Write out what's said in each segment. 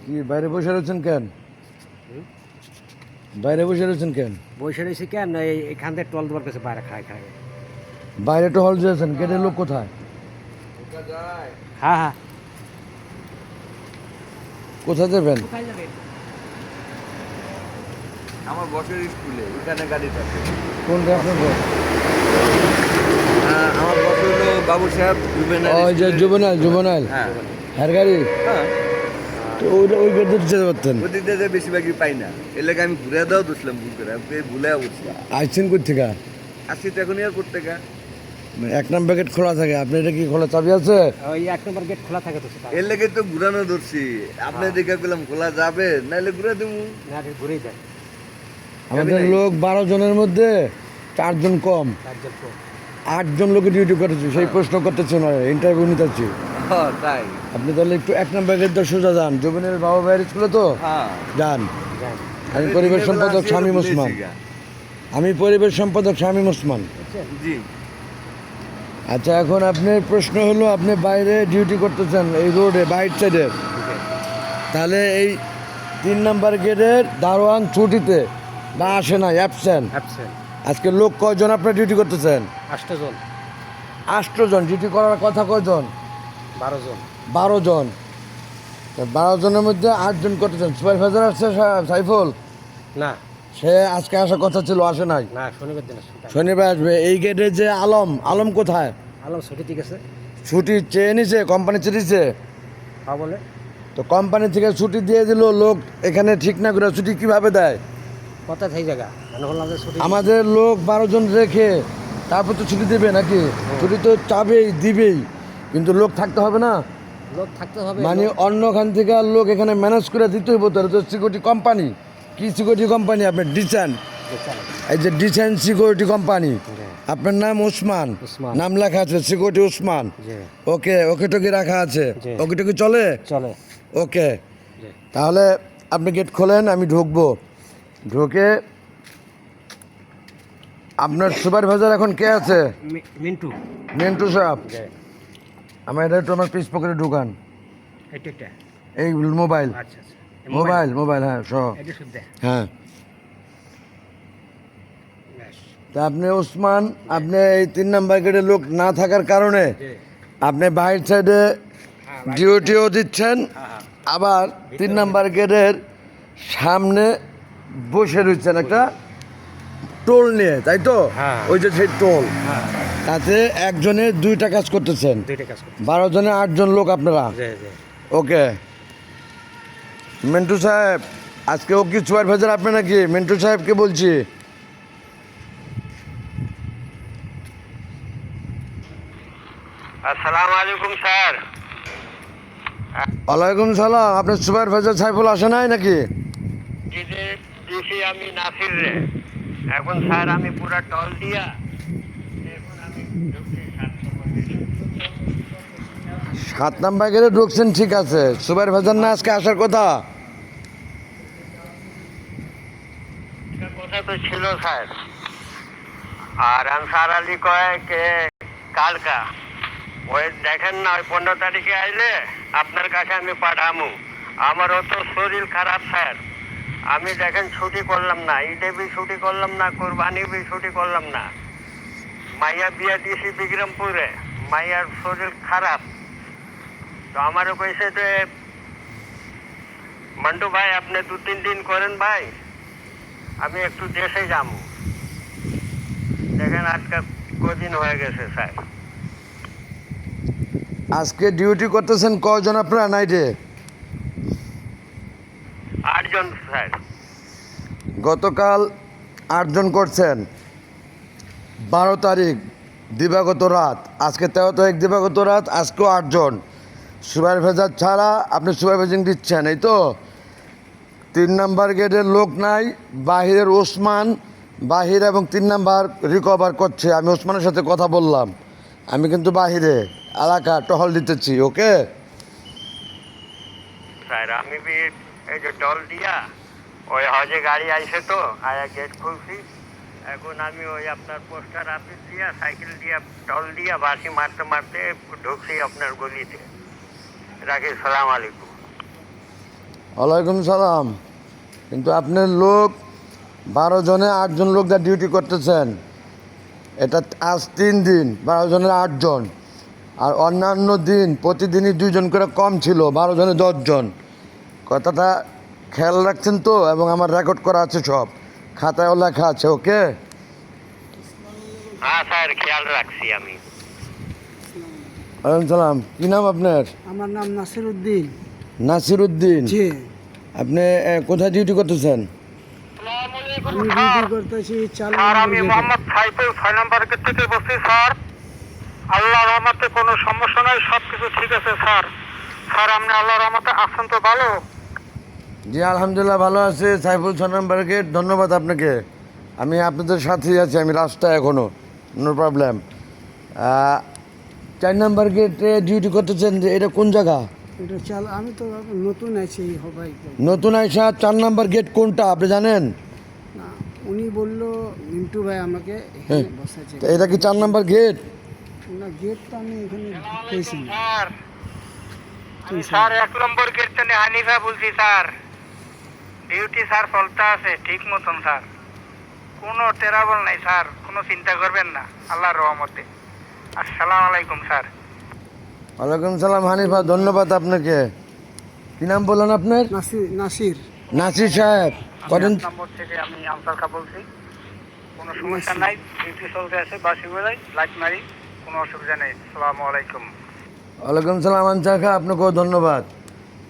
কি বাইরে বসে রয়েছেন কেন? বাইরে বসে রয়েছেন কেন? বসে রয়েছে কেন? এখান থেকে টল দেওয়ার কাছে বাইরে খায় খায়। বাইরে টহল দিয়েছেন, গেটের লোক কোথায়? হ্যাঁ হ্যাঁ, কোথায় যাবেন? কোথায় যাবেন? আমার বসের স্কুলে ওখানে গাড়ি থাকে। কোনটা আপনার ঘর? আমার বস হলো বাবু সাহেব ওই যে জুবেনাইল হ্যাঁ হ্যার গাড়ি। হ্যাঁ, তো ওই গেট দিয়ে যেতে পারতেন। ওদিকে যে বেশিরভাগই পাই না, এর লাগে আমি ঘুরে দাও দুসলাম ভুল করে, আমি ভুলে উঠছি। আসছেন কোথা থেকে? আসছি তো এখন এয়ারপোর্ট থেকে। এক নম্বর গেট খোলা থাকে, আপনি এটা কি খোলা চাবি আছে? ওই 1 নম্বর গেট খোলা থাকে তো সেটা। এর লেগে তো ঘুরানো ধরছি, আপনি দেখে পেলাম খোলা যাবে, নাহলে ঘুরে দেবো। না, ঘুরেই যায়। আমাদের লোক 12 জনের মধ্যে 4 জন কম, 4 জন কম। 8 জন লোকে ডিউটি করেছে। সেই প্রশ্ন করতেছে না, ইন্টারভিউ নিতেছি। তাই আপনি তাহলে একটু 1 নম্বর গেট দিয়ে সোজা যান। জুবেনের বাবা ভাইয়ের স্কুলে তো হ্যাঁ যান। যায়। আমি পরিবেশ সম্পাদক শামীম ওসমান। আমি পরিবেশ সম্পাদক শামীম ওসমান। জি। আচ্ছা, এখন আপনার প্রশ্ন হলো, আপনি বাইরে ডিউটি করতেছেন এই রোডে বাইট সাইডে, তাহলে এই 3 নম্বর গেটের দারোয়ান ছুটিতে বা আসে না, অ্যাবসেন্ট। অ্যাবসেন্ট। আজকে লোক কয়জন আপনার ডিউটি করতেছেন? 8 জন। 8 জন। ডিউটি করার কথা কয়জন? 12 জন। 12 জন। 12 জনের মধ্যে 8 জন করতেছেন। সুপারভাইজার আসছে সাইফুল? না সে আজকে আসার কথা ছিল, আসে নাই। না, শনিবার দিন ছুটি। শনিবার আসবে। এই গেটে যে আলম কোথায়? আলম ছুটি ঠিক আছে। ছুটি চেয়ে নিছে, কোম্পানি চেয়েছে। হ্যাঁ বলে। তো কোম্পানি থেকে ছুটি দিয়ে দিল, লোক এখানে ঠিক না করে ছুটি কিভাবে দেয়? কথা সেই জায়গা মানে বললাম যে ছুটি। আমাদের লোক 12 জন রেখে তারপর তো ছুটি দেবে নাকি? ছুটি তো চাবেই, দিবেই, কিন্তু লোক থাকতে হবে না? লোক থাকতে হবে। মানে অন্যখান থেকে আর লোক এখানে ম্যানেজ করে দিতে হইব। তাহলে তো সিকিউরিটি কোম্পানি। কি সিকিউরিটি কোম্পানি? আপনার ডিসান, এই যে ডিসান সিকিউরিটি কোম্পানি। আপনার নাম ওসমান, ওসমান। নাম লেখা আছে সিকিউরিটি ওসমান। জি। ওকে, ওকে টকি রাখা আছে। জি। ওকে টকি চলে? চলে। ওকে, জি। তাহলে আপনি গেট খোলেন, আমি ঢুকবো। ঢুকে আপনার সুপারভাইজার এখন কে আছে? মিন্টু। মিন্টু সাহেব, জি। আমার এটা একটু আমার পিস পকেটে ঢুকান। এটা এই মোবাইল, আচ্ছা আচ্ছা। মোবাইল হ্যাঁ সহ। এটা শুদ্ধ। হ্যাঁ, তা আপনি ওসমান, আপনি এই 3 নম্বর গেটে লোক না থাকার কারণে জি। আপনি বাইর সাইডে ডিউটিও দিচ্ছেন, হ্যাঁ। আবার 3 নম্বর গেটের সামনে বসে রয়েছেন একটা টোল নিয়ে, তাই তো? হ্যাঁ। ওই যে সেই টোল, হ্যাঁ, তাতে একজনে 2টা কাজ করতেছেন। 2টা কাজ করতে। 12 জনে 8 জন লোক আপনারা। জি জি। ওকে, মিন্টু সাহেব, আজকে ও কি সুপারভাইজার আপনি নাকি? মিন্টু সাহেবকে বলছি। আসসালামু আলাইকুম স্যার। ওয়ালাইকুম সালাম। আপনার সুপারভাইজার সাইফুল আসে নাই নাকি? দিছি আমি নাসির রে। এখন স্যার আমি পুরা টল দিয়া এখন আমি ঢুকছি 7 নাম্বার গেলে ঢুকছেন, ঠিক আছে। সুপারভাইজার না আজকে আসার কথা? কথা তো ছিল স্যার। আর আনসার আলী কয় কে কালকা ওই দেখেন না, ওই 15 তারিখে আইলে আপনার কাছে আমি পাঠামু। আমারও তো শরীর খারাপ স্যার। আমি দেখেন ছুটি করলাম না, ঈদে বি ছুটি করলাম না, কোরবানি বি ছুটি করলাম না। মাইয়া বিয়া দিয়েছি বিক্রমপুরে, মাইয়ার শরীর খারাপ। তো আমারও কইছে যে মন্টু ভাই আপনি 2-3 দিন করেন ভাই, আমি একটু দেশে যাবো। দেখেন আজকে কদিন হয়ে গেছে স্যার। আজকে ডিউটি করতেছেন কয়জন আপনারা নাইটে? 8 জন স্যার। গতকাল 8 জন করছেন, 12 তারিখ দিবাগত রাত, আজকে 13 তারিখ দিবাগত রাত, আজকেও 8 জন। সুপারভাইজার ছাড়া আপনি সুপারভাইজিং দিচ্ছেন, এই তো? 3 নাম্বার গেটের লোক নাই, বাহিরের ওসমান বাহির এবং 3 নাম্বার রিকভার করছে। আমি ওসমানের সাথে কথা বললাম, আমি কিন্তু বাহিরে এলাকা টহল দিতেছি। ওকে স্যার আমি বি এই যে টল দিয়া ওই হজে গাড়ি আইছে তো আয়া গেট খুলছি। এখন আমি ওই আপনার পোস্টার অফিস দিয়া সাইকেল দিয়া টল দিয়া বাসি মারতে মারতে ঢুকছি আপনার গলিতে। রাখি, সালাম আলাইকুম। ওয়ালাইকুম সালাম। কিন্তু আপনার লোক 12 জনে 8 জন লোক যা ডিউটি করতেছেন, এটা আজ 3 দিন 12 জনের 8 জন, আর অন্যান্য দিন প্রতিদিনই 2 জন করে কম ছিল, 12 জনে 10 জন। কথাটা খেয়াল রাখছেন তো? এবং আমার রেকর্ড করা আছে, সব খাতায়ও লেখা আছে। ওকে, হ্যাঁ স্যার, খেয়াল রাখছি আমি। ওয়ালাইকুম সালাম। কী নাম আপনার? আমার নাম নাসির উদ্দিন। নাসির উদ্দিন। জি, আপনি কোথায় ডিউটি করতেছেন? আমি ডিউটি করতেছি চাল স্যার, আমি মোহাম্মদ সাইফুল 6 নম্বর গেট থেকে বলছি স্যার। আল্লাহর রহমতে কোনো সমস্যা নাই, সব কিছু ঠিক আছে স্যার। স্যার, আপনি আল্লাহর রহমতে আছেন তো ভালো? জি আলহামদুলিল্লাহ ভালো আছে। সাইফুল 6 নম্বর গেট, ধন্যবাদ আপনাকে। আমি আপনাদের সাথেই আছি, আমি রাস্তায় এখনও, নো প্রবলেম। 4 নম্বর গেটে ডিউটি করতেছেন, যে এটা কোন জায়গা? এটা চাল, আমি তো নতুন আছি হবাই। নতুন আইসা 4 নম্বর গেট কোনটা আপনি জানেন? না, উনি বললো মিন্টু ভাই আমাকে হ্যাঁ। এখানে বসাচ্ছে। তো এটা কি 4 নম্বর গেট? না, গেট তো আমি এখানে পেয়েছি না। স্যার, আমি স্যার 1 নম্বর গেট থেকে হানিফা বলছি স্যার। ডিউটি স্যার চলতে আছে ঠিক মতন স্যার, কোনো টেরাবল নাই স্যার, কোনো চিন্তা করবেন না আল্লাহর রহমতে। আসসালামু আলাইকুম স্যার। ওয়ালাইকুম সালাম হানিফা, ধন্যবাদ আপনাকে। কী নাম বললেন আপনার? নাসির। নাসির সাহেব, কদিন? 1 নম্বর থেকে আমি আনসার খা বলছি। কোনো সমস্যা নাই, ডিউটি চলতে আছে, বাসি বেলায় লাইট মারি, কোনো অসুবিধা নেই। আসসালামু আলাইকুম। ওয়ালাইকুম সালাম আনসার খা, আপনাকেও ধন্যবাদ।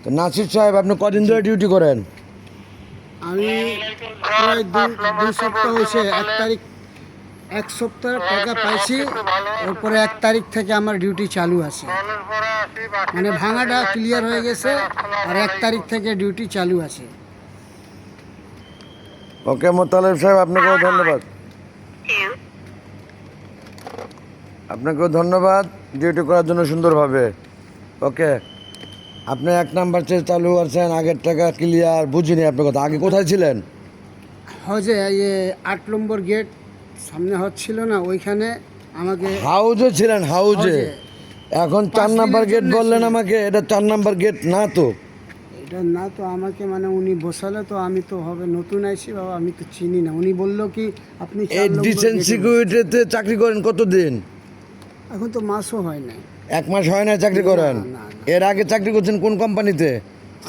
তো নাসির সাহেব, আপনি কদিন ধরে ডিউটি করেন? আমি প্রায় 2 সপ্তাহ হয়েছে। 1 তারিখ, 1 সপ্তাহ টাকা পাইছি, এরপরে 1 তারিখ থেকে আমার ডিউটি চালু আছে। মানে ভাঙাটা ক্লিয়ার হয়ে গেছে, আর 1 তারিখ থেকে ডিউটি চালু আছে। ওকে মোতালেব সাহেব, আপনাকেও ধন্যবাদ। আপনাকেও ধন্যবাদ ডিউটি করার জন্য সুন্দরভাবে। ওকে, আপনি 1 নাম্বার চেয়ে চালু করছেন, আগের টাকা ক্লিয়ার। বুঝিনি আপনার কথা, আগে কোথায় ছিলেন? হজে 8 নম্বর গেট সামনে হচ্ছিল না, ওইখানে আমাকে হাউজে ছিলেন, হাউজে। এখন 4 নাম্বার গেট বললেন আমাকে, এটা 4 নাম্বার গেট না তো? এটা না তো, আমাকে মানে উনি বসালে তো, আমি তো হবে নতুন আইছি বাবা, আমি তো চিনি না। উনি বললো কি আপনি 4 এই নম্বর ডিসেন্ট গেটে সিকিউরিটিতে চাকরি করেন কতদিন? বসেন। এখন তো মাসও হয় না। 1 মাস হয় না চাকরি করেন? না, না, না। এর আগে চাকরি করছেন কোন কোম্পানিতে?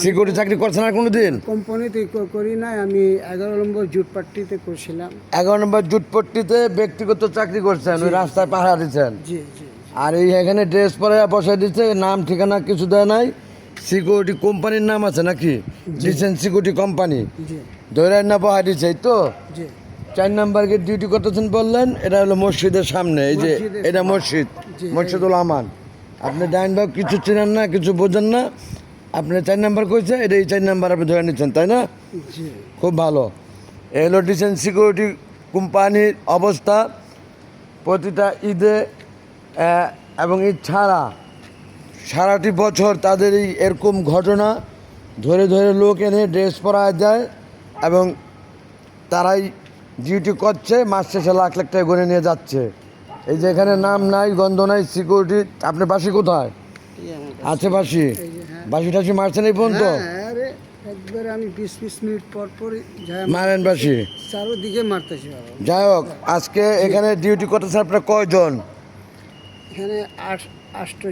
সিকিউরিটি চাকরি করছেন আর কোনো দিন? কোম্পানিতে করি নাই, আমি 11 নম্বর জুট পাট্টিতে করছিলাম। 11 নম্বর জুটপট্টিতে ব্যক্তিগত চাকরি করছেন, ওই রাস্তায় পাহারা দিচ্ছেন। জি জি আর এই এখানে ড্রেস পরে বসাই দিচ্ছে, নাম ঠিকানা কিছু দেয় নাই। সিকিউরিটি কোম্পানির নাম আছে নাকি? ডিসেন্ট সিকিউরিটি কোম্পানি জি ধরে না বহাই দিচ্ছে, এই তো। জি 4 নাম্বার গেট ডিউটি করতেছেন বললেন, এটা হলো মসজিদের সামনে, এই যে মসজিদের এটা মসজিদ, জি, মসজিদুল আমান। আপনি ডাইন ভাগ কিছু চেনেন না, কিছু বোঝেন না। আপনি 4 নাম্বার কইছে, এটা এই 4 নাম্বার আপনি ধরে নিচ্ছেন, তাই না? জি। খুব ভালো। এই হলো ডিসেন্ট সিকিউরিটি কোম্পানির অবস্থা। প্রতিটা ঈদে এবং ঈদ ছাড়া সারাটি বছর তাদের এই এরকম ঘটনা ধরে ধরে লোক এনে ড্রেস পরায় যায়, এবং তারাই ডিউটি করছে, মাস শেষে লাখ লাখ টাকা গুনে নিয়ে যাচ্ছে। এই যে এখানে নাম নাই, গন্ধ নাই, সিকিউরিটি। আপনার বাসি কোথায়? আছে বাসি? বাসি টাসি মারছেন এই পর্যন্ত? হ্যাঁ, আরে একবারে আমি 20 মিনিট পর পর যাই মারেন বাসি? চারোদিকে মারতেছি বাবা। যাই হোক, আজকে এখানে ডিউটি করতেছেন আপনার কয়জন? এখানে 8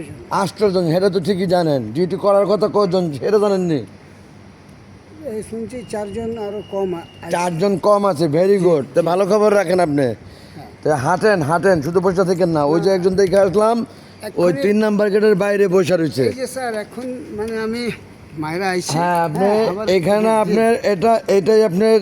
জন। 8 জন, সেটা তো ঠিকই জানেন। ডিউটি করার কথা কয়জন সেটা জানেননি? এই শুনছি 4 জন আরো কম আছে। 4 জন কম আছে, ভেরি গুড। তো ভালো খবর রাখেন আপনি। তো হাঁটেন হাঁটেন, শুধু বসে থাকেন না। ওই যে একজন দেখে আসলাম, ওই 3 নাম্বার গেটের বাইরে বসে রয়েছে। এই যে স্যার, এখন মানে আমি মায়েরা আইছি। হ্যাঁ, আপনি আবার এখানে আপনার এটাই আপনার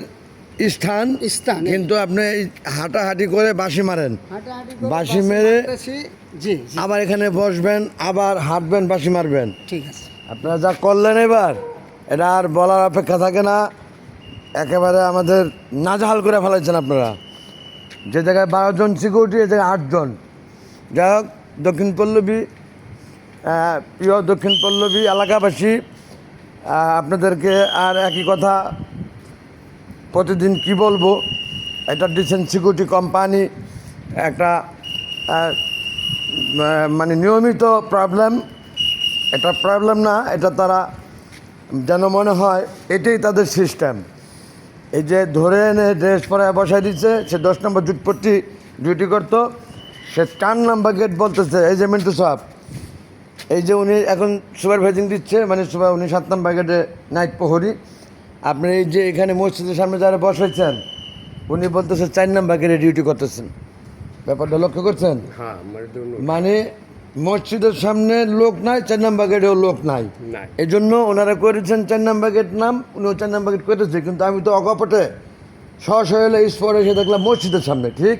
স্থান, স্থান। কিন্তু আপনি এই হাঁটাহাঁটি করে বাঁশি মারেন, হাঁটাহাঁটি করে বাঁশি মেরে মারতেছি। জি জি, আবার এখানে বসবেন, আবার হাঁটবেন, বাঁশি মারবেন। ঠিক আছে। আপনারা যা করলেন এবার, এটা আর বলার অপেক্ষা থাকে না। একেবারে আমাদের নাজেহাল করে ফেলাইছেন আপনারা। যে জায়গায় 12 জন সিকিউরিটি, এ জায়গায় 8 জন। যাই হোক, দক্ষিণ পল্লবী, প্রিয় দক্ষিণ পল্লবী এলাকাবাসী, আপনাদেরকে আর একই কথা প্রতিদিন কি বলবো। এটা ডিসেন্ট সিকিউরিটি কোম্পানি একটা মানে নিয়মিত প্রবলেম। এটা প্রবলেম না, এটা তারা যেন মনে হয় এটাই তাদের সিস্টেম। এই যে ধরে এনে ড্রেস পরায় বসাই দিচ্ছে, সে 10 নম্বর জুটপট্টি ডিউটি করতো, সে 4 নম্বর গেট বলতেছে এই যে মিন্টু সাহেব, এই যে উনি এখন সুপারভাইজিং দিচ্ছে, মানে উনি 7 নম্বর গেটে নাইট প্রহরী। আপনি এই যে এখানে মসজিদের সামনে যারা বসাইছেন, উনি বলতেছে 4 নম্বর গেটে ডিউটি করতেছেন। ব্যাপারটা লক্ষ্য করছেন? হ্যাঁ মানে দুনো মানে মসজিদের সামনে লোক নাই, 4 নম্বর গেটেও লোক নাই। নাই। এই জন্য ওনারা করেছেন 4 নম্বর গেট নাম, উনিও 4 নম্বর গেট করেছে। কিন্তু আমি তো অকপটে সহসহলে স্পটে এসে দেখলাম মসজিদের সামনে, ঠিক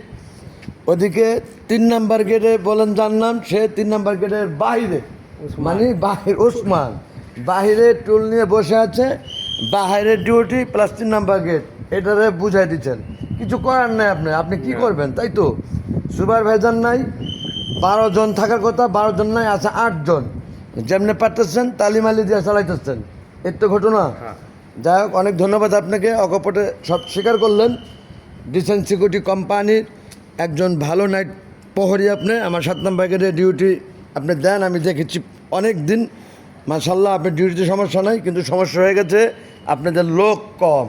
ওদিকে 3 নম্বর গেটে বলেন যার নাম, সে 3 নম্বর গেটের বাইরে, মানে বাহির ওসমান বাহিরে টুল নিয়ে বসে আছে, বাহিরের ডিউটি প্লাস 3 নম্বর গেট, এটারে বুঝাই দিচ্ছেন। কিছু করার নাই, আপনি কি করবেন, তাই তো? সুপারভাইজার নাই, 12 জন থাকার কথা, 12 জন নাই, আছে 8 জন। যেমনি পারতেছেন তালিমালি দিয়ে চালাইতেছেন, এর তো ঘটনা। হ্যাঁ। যাই হোক, অনেক ধন্যবাদ আপনাকে, অকপটে সব স্বীকার করলেন। ডিসেন্ট সিকিউরিটি কোম্পানির একজন ভালো নাইট প্রহরী আপনি। আমার 7 নম্বর গেটে ডিউটি আপনি দেন, আমি দেখেছি অনেক দিন। মাশাল্লাহ, আপনার ডিউটিতে সমস্যা নাই, কিন্তু সমস্যা হয়ে গেছে আপনাদের লোক কম।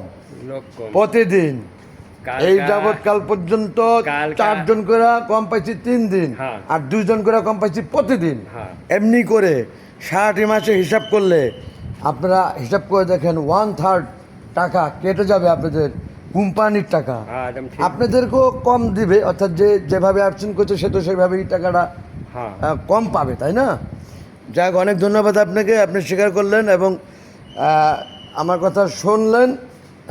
লোক কম। প্রতিদিন কালকা- এই যাবৎকাল পর্যন্ত কালকা- 4 জন করে কম পাইছি 3 দিন, হ্যাঁ। আর 2 জন করে কম পাইছি প্রতিদিন। হ্যাঁ। এমনি করে 60 মাসে হিসাব করলে আপনারা হিসাব করে দেখেন 1/3 টাকা কেটে যাবে আপনাদের কোম্পানির টাকা। হ্যাঁ একদম ঠিক। আপনাদেরকেও কম দিবে, অর্থাৎ যেভাবে অ্যাবসেন্ট করছে সে তো সেভাবেই টাকাটা হ্যাঁ কম পাবে, তাই না? যাক, অনেক ধন্যবাদ আপনাকে, আপনি স্বীকার করলেন এবং আমার কথা শুনলেন,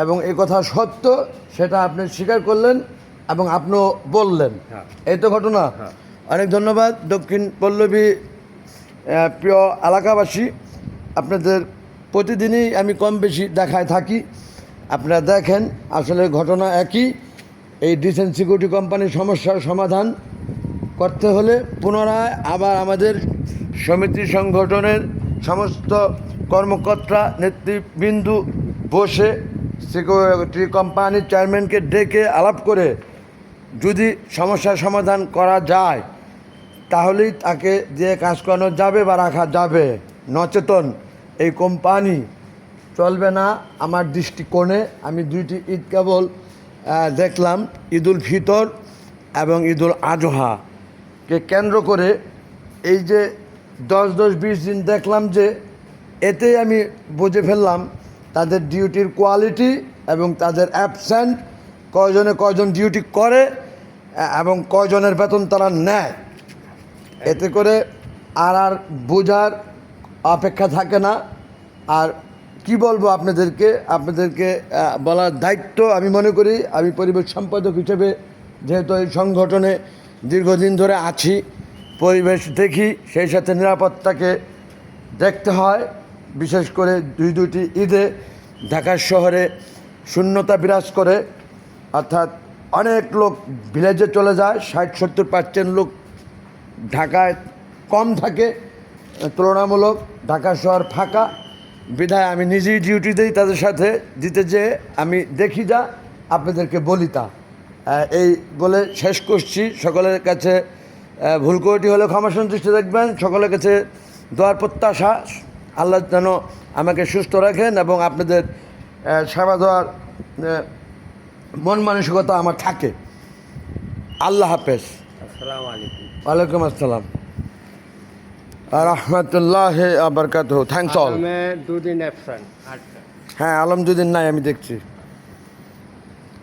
এবং এই কথা সত্য সেটা আপনি স্বীকার করলেন এবং আপনিও বললেন। হ্যাঁ। এই তো ঘটনা। হ্যাঁ। অনেক ধন্যবাদ দক্ষিণ পল্লবী প্রিয় এলাকাবাসী, আপনাদের প্রতিদিনই আমি কম বেশি দেখায় থাকি। আপনারা দেখেন আসলে ঘটনা একই। এই ডিসেন্ট সিকিউরিটি কোম্পানির সমস্যার সমাধান করতে হলে পুনরায় আবার আমাদের সমিতি সংগঠনের সমস্ত কর্মকর্তা নেতৃবৃন্দ বসে সিকিউরিটি কোম্পানির চেয়ারম্যানকে ডেকে আলাপ করে যদি সমস্যার সমাধান করা যায়, তাহলেই তাকে দিয়ে কাজ করানো যাবে বা রাখা যাবে। নচেতন এই কোম্পানি চলবে না। আমার দৃষ্টিকোণে আমি 2টি ঈদ কেবল দেখলাম, ঈদুল ফিতর এবং ঈদুল আজহাকে কেন্দ্র করে এই যে 10-20 দিন দেখলাম, যে এতেই আমি বুঝে ফেললাম তাদের ডিউটির কোয়ালিটি এবং তাদের অ্যাবসেন্ট, কয়জন ডিউটি করে এবং কয়জনের বেতন তারা নেয়। এতে করে আর বোঝার অপেক্ষা থাকে না। আর কি বলবো আপনাদেরকে বলার দায়িত্ব আমি মনে করি, আমি পরিবেশ সম্পাদক হিসেবে যেহেতু এই সংগঠনে দীর্ঘদিন ধরে আছি, পরিবেশ দেখি, সেই সাথে নিরাপত্তাকে দেখতে হয়। বিশেষ করে 2টি ঈদে ঢাকা শহরে শূন্যতা বিরাজ করে, অর্থাৎ অনেক লোক ভিলেজে চলে যায়, 60-70% লোক ঢাকায় কম থাকে তুলনামূলক, ঢাকা শহর ফাঁকা। বিধায় আমি নিজেই ডিউটি দিই তাদের সাথে, দিতে যেয়ে আমি দেখি যা, আপনাদেরকে বলি তা। এই বলে শেষ করছি। সকলের কাছে ভুল ত্রুটি হলে ক্ষমা সন্তুষ্টি দেখবেন। সকলের কাছে দোয়ার প্রত্যাশা, আল্লাহ যেন আমাকে সুস্থ রাখেন এবং আপনাদের সেবা দেওয়ার মন মানসিকতা আমার থাকে। আল্লাহ হাফেজ। আসসালামু আলাইকুম। ওয়ালাইকুম আসসালাম রহমতুল্লাহ আবরকাত। Thanks all. 2 দিন অ্যাবসেন্ট। আচ্ছা। হ্যাঁ, আলম যদি নাই আমি দেখছি।